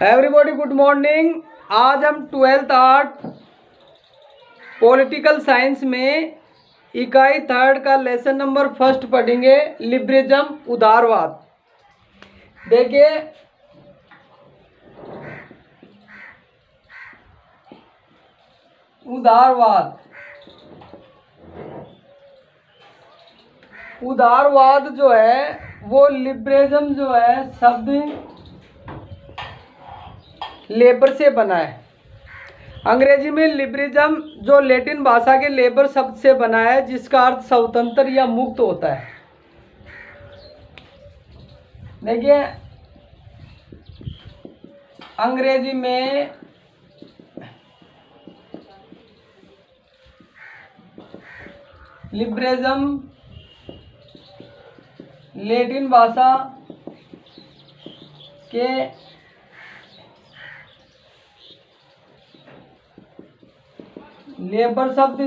Everybody good morning. आज हम 12th art political science में इकाई 3rd का लेसन नंबर 1 पढ़ेंगे, लिबरलिज्म, उदारवाद। देखिए, उदारवाद जो है वो लिबरलिज्म जो है शब्द लेबर से बना है। अंग्रेजी में लिबरलिज्म जो लैटिन भाषा के लेबर शब्द से बना है, जिसका अर्थ स्वतंत्र या मुक्त होता है। देखिए, अंग्रेजी में लिबरलिज्म लैटिन भाषा के लेबर शब्द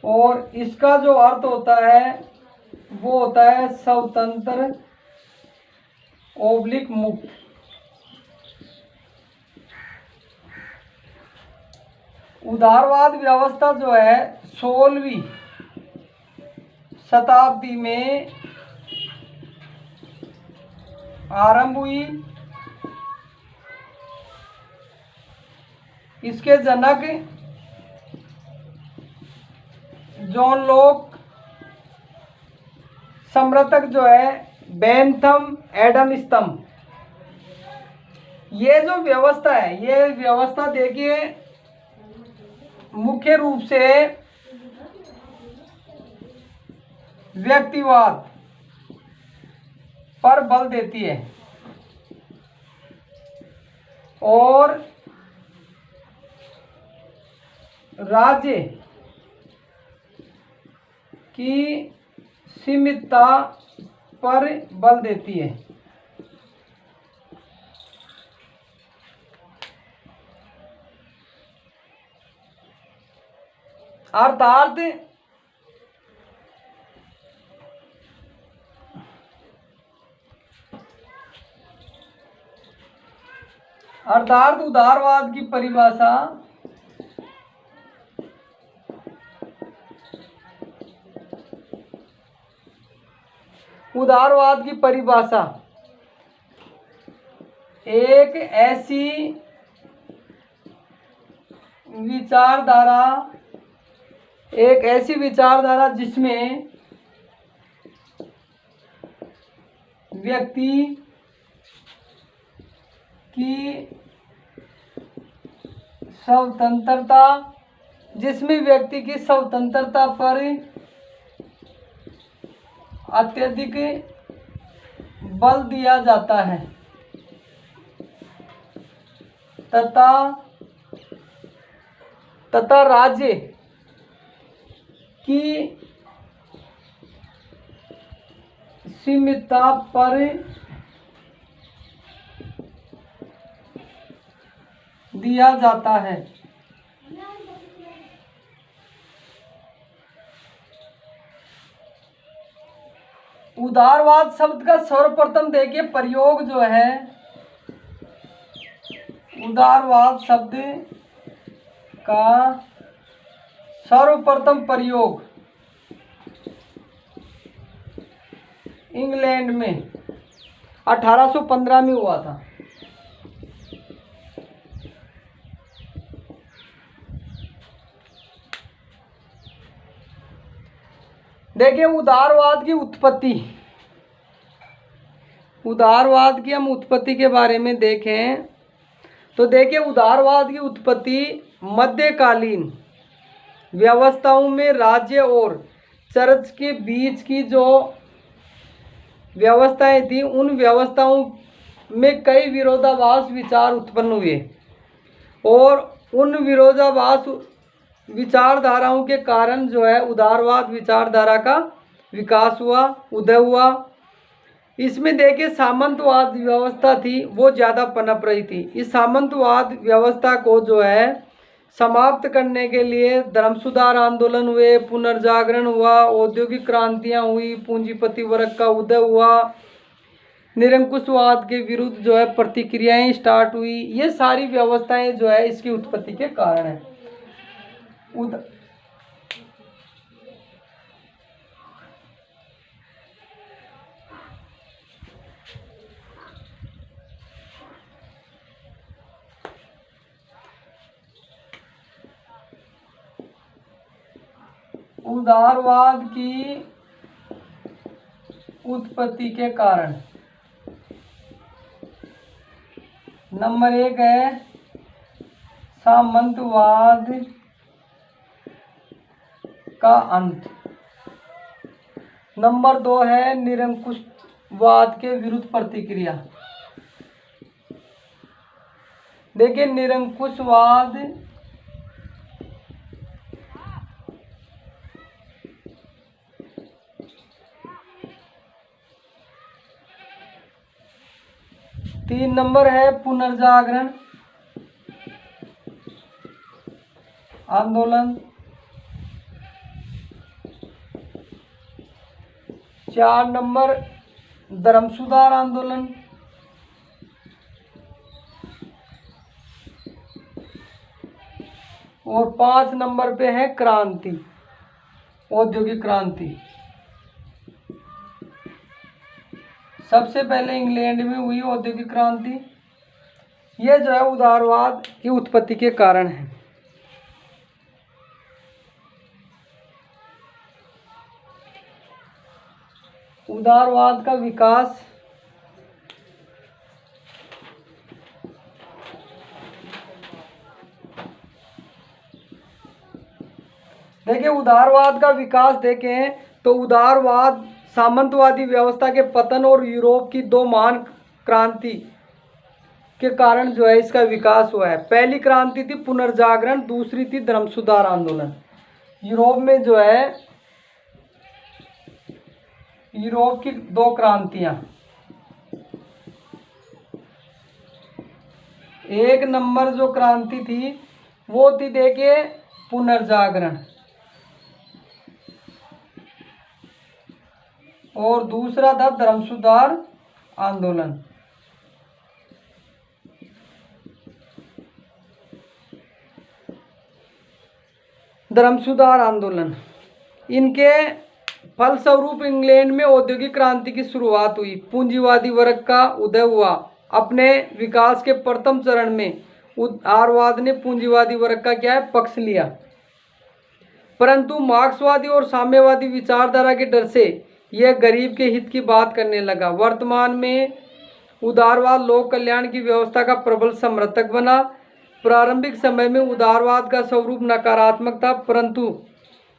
और इसका जो अर्थ होता है वो होता है स्वतंत्र ओब्लिक मुक्त। उदारवाद व्यवस्था जो है 16वीं शताब्दी में आरंभ हुई। इसके जनक जॉन लॉक, समर्थक जो है बेंथम एडम स्मिथ। ये जो व्यवस्था है, ये व्यवस्था देखिए मुख्य रूप से व्यक्तिवाद पर बल देती है और राज्य की सीमितता पर बल देती है। अर्थात उदारवाद की परिभाषा एक ऐसी विचारधारा जिसमें व्यक्ति की स्वतंत्रता पर अत्यधिक बल दिया जाता है तथा राज्य की सीमितता पर दिया जाता है। उदारवाद शब्द का सर्वप्रथम देखिए प्रयोग जो है, उदारवाद शब्द का सर्वप्रथम प्रयोग इंग्लैंड में 1815 में हुआ था। देखिए, उदारवाद की हम उत्पत्ति के बारे में देखें तो देखिए, उदारवाद की उत्पत्ति मध्यकालीन व्यवस्थाओं में राज्य और चर्च के बीच की जो व्यवस्थाएं थी, उन व्यवस्थाओं में कई विरोधाभास विचार उत्पन्न हुए और उन विरोधाभास विचारधाराओं के कारण जो है उदारवाद विचारधारा का विकास हुआ, उदय हुआ। इसमें देखिए, सामंतवाद व्यवस्था थी वो ज़्यादा पनप रही थी। इस सामंतवाद व्यवस्था को जो है समाप्त करने के लिए धर्म सुधार आंदोलन हुए, पुनर्जागरण हुआ, औद्योगिक क्रांतियां हुई, पूंजीपति वर्ग का उदय हुआ। निरंकुशवाद के विरुद्ध जो है प्रतिक्रियाएं स्टार्ट हुई। ये सारी व्यवस्थाएं जो है इसकी उत्पत्ति के कारण है। उदारवाद की उत्पत्ति के कारण नंबर 1 है सामंतवाद का अंत। नंबर 2 है निरंकुशवाद के विरुद्ध प्रतिक्रिया। देखिए निरंकुशवाद तीन नंबर है पुनर्जागरण आंदोलन। 4 नंबर धर्म सुधार आंदोलन। और 5 नंबर पे है क्रांति, औद्योगिक क्रांति। सबसे पहले इंग्लैंड में हुई औद्योगिक क्रांति। यह जो है उदारवाद की उत्पत्ति के कारण है। उदारवाद का विकास देखिए उदारवाद का विकास देखें तो उदारवाद सामंतवादी व्यवस्था के पतन और यूरोप की 2 महान क्रांति के कारण जो है इसका विकास हुआ है। पहली क्रांति थी पुनर्जागरण, दूसरी थी धर्म सुधार आंदोलन। यूरोप में जो है यूरोप की 2 क्रांतियां, एक नंबर जो क्रांति थी वो थी देखिए पुनर्जागरण, और दूसरा था धर्म सुधार आंदोलन। धर्म सुधार आंदोलन इनके फलस्वरूप इंग्लैंड में औद्योगिक क्रांति की शुरुआत हुई। पूंजीवादी वर्ग का उदय हुआ। अपने विकास के प्रथम चरण में उदारवाद ने पूंजीवादी वर्ग का क्या है पक्ष लिया, परंतु मार्क्सवादी और साम्यवादी विचारधारा के डर से यह गरीब के हित की बात करने लगा। वर्तमान में उदारवाद लोक कल्याण की व्यवस्था का प्रबल समर्थक बना। प्रारंभिक समय में उदारवाद का स्वरूप नकारात्मक था, परंतु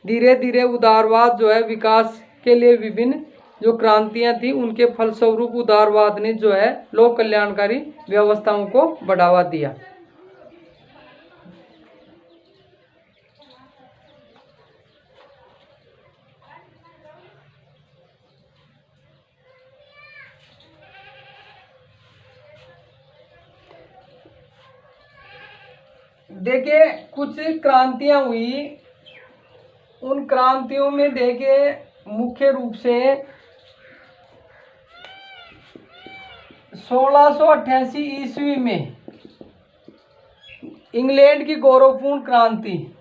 धीरे धीरे उदारवाद जो है विकास के लिए विभिन्न जो क्रांतियां थी उनके फलस्वरूप उदारवाद ने जो है लोक कल्याणकारी व्यवस्थाओं को बढ़ावा दिया। देखिए कुछ क्रांतियां हुई, उन क्रांतियों में देखिए मुख्य रूप से 1688 ईस्वी में इंग्लैंड की गौरवपूर्ण क्रांति,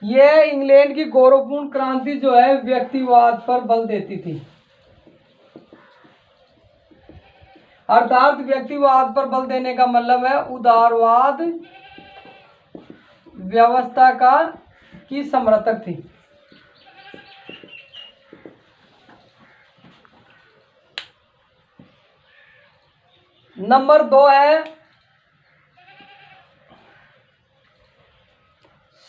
यह इंग्लैंड की गौरवपूर्ण क्रांति जो है व्यक्तिवाद पर बल देती थी। अर्थात व्यक्तिवाद पर बल देने का मतलब है उदारवाद व्यवस्था की समर्थक थी। नंबर 2 है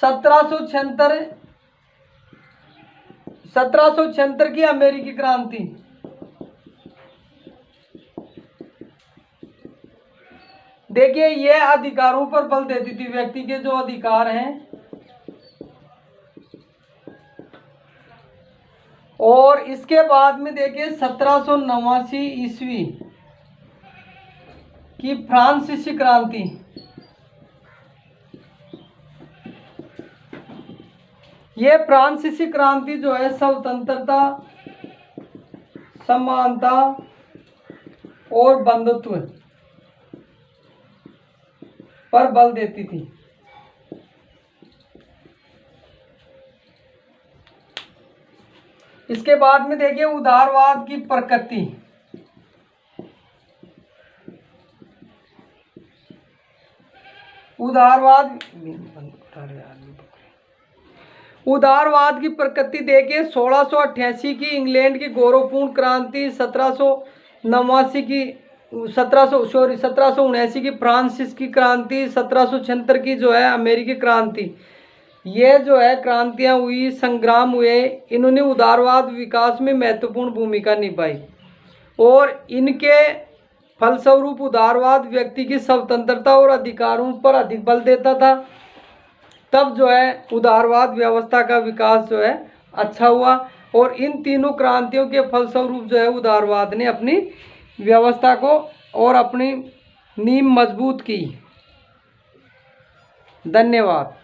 1776 की अमेरिकी क्रांति। देखिए यह अधिकारों पर बल देती थी, व्यक्ति के जो अधिकार हैं, और इसके बाद में देखिए 1789 ईस्वी की फ्रांसीसी क्रांति। ये फ्रांसीसी क्रांति जो है स्वतंत्रता, समानता और बंधुत्व पर बल देती थी। इसके बाद में देखिए उदारवाद की प्रकृति। उदारवाद की प्रकृति देखिए 1688 की इंग्लैंड की गौरवपूर्ण क्रांति, 1779 की 1779 की फ्रांस की क्रांति, 1776 की जो है अमेरिकी क्रांति, ये जो है क्रांतियां हुई, संग्राम हुए, इन्होंने उदारवाद विकास में महत्वपूर्ण भूमिका निभाई और इनके फलस्वरूप उदारवाद व्यक्ति की स्वतंत्रता और अधिकारों पर अधिक बल देता था। तब जो है उदारवाद व्यवस्था का विकास जो है अच्छा हुआ और इन तीनों क्रांतियों के फलस्वरूप जो है उदारवाद ने अपनी व्यवस्था को और अपनी नींव मजबूत की। धन्यवाद।